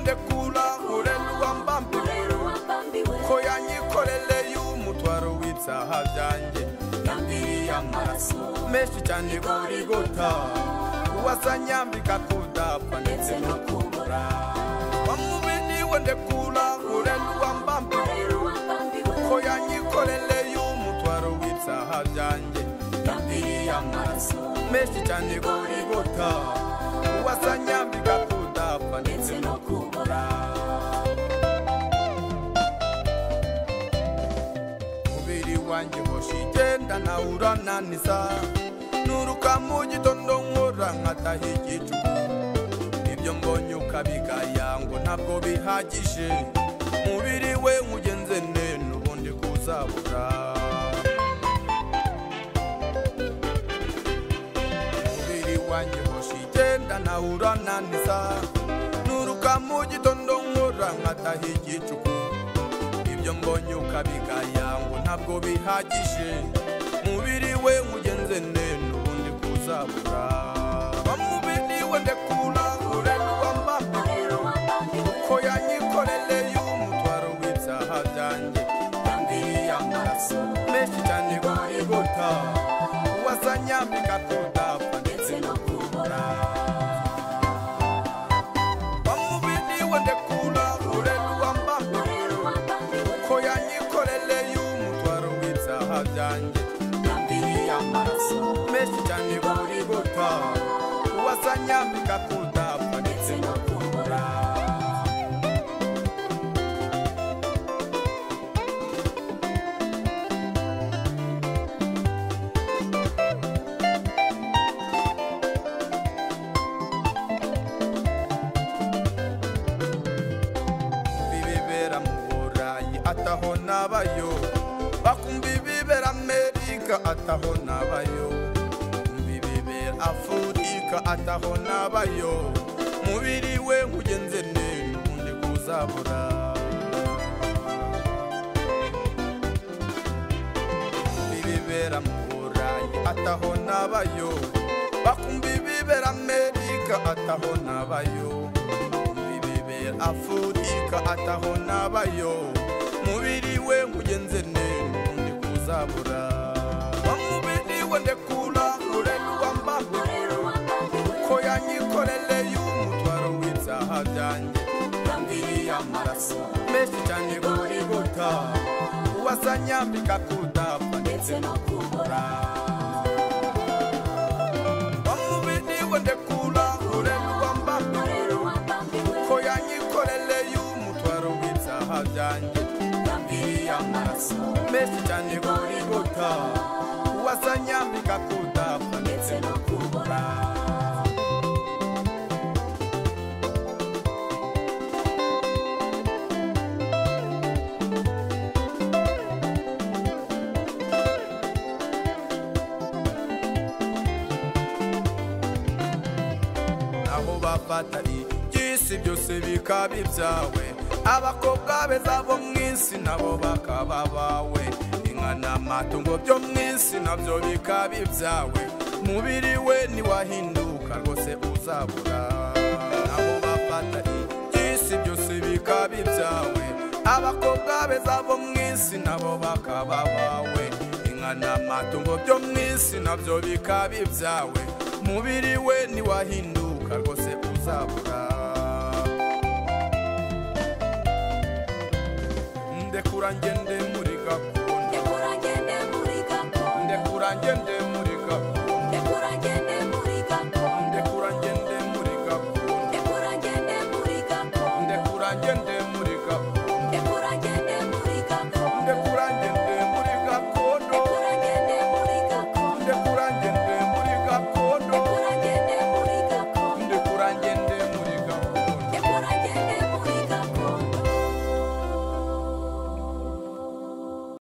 ndekura urelwa mbambiwe ko yanyikorele y'umutwaro w'ibyaha byanjye yambiriye amaraso menshi cyane Golgota uwazanyambika kudapfa ndetse no kubura wamubiniwe ndekura urelwa mbambiwe ko yanyikorele y'umutwaro w'ibyaha byanjye yambiriye amaraso menshi cyane Golgota uwazanyambika kudapfa ndetse no kubura mubiri wanjye hoshigenda nawe urananiza nuruka mu gitondo nkora nkataha igicuku ibyo mbonye ukabigaya ngo ntabwo bihagije mubiri we nkugenze nene ubundi kuzabura mubiri wanjye hoshigenda nawe urananiza nuruka mu gitondo nkora nkataha igicuku ibyo mbonye ukabigaya ngo ntabwo bihagije mubiri we nkugenze nene ubundi kuzabura wamubiniwe ndekura urelwa mbambiwe ko yanyikorele y'umutwaro w'ibyaha byanjye yambiriye amaraso menshi cyane Golgota uwazanyambika kudapfa ndetse no kubura wamubiniwe ndekura urelwa mbambiwe ko yanyikorele y'umutwaro w'ibyaha byanjye yambiriye amaraso menshi cyane Golgota uwazanyambika kudapfa ndetse no kubura bibera mu Burayi ataho nabayo bakumbi bibera Amerika ataho nabayo bibera Afurika ataho nabayo mubiri we nkugenze nene ubundi kuzabura bibera mu Burayi ataho nabayo bakumbi bibera Amerika ataho nabayo bibera Afurika ataho nabayo mubiri we nkugenze nene ubundi kuzabura wamubiniwe ndekura urelwa mbambiwe ko yanyikorele y'umutwaro w'ibyaha byanjye yambiriye amaraso menshi cyane Golgota uwazanyambika kudapfa ndetse no kubura wamubiniwe ndekura urelwa mbambiwe ko yanyikorele y'umutwaro w'ibyaha byanjye yambiriye amaraso menshi cyane Golgota uwazanyambika kudapfa ndetse no kubura naho bafatari by'isi byose bikaba ibyawe abakobwa beza bo mu isi nabo bakaba bawe inka n'amatungo byo mu isi nabyo bikaba ibyawe mubiri we ntiwahinduka rwose uzabura naho bafatari by'isi byose bikaba ibyawe abakobwa beza bo mu isi nabo bakaba bawe inka n'amatungo byo mu isi nabyo bikaba ibyawe mubiri we ntiwahinduka rwose uzabura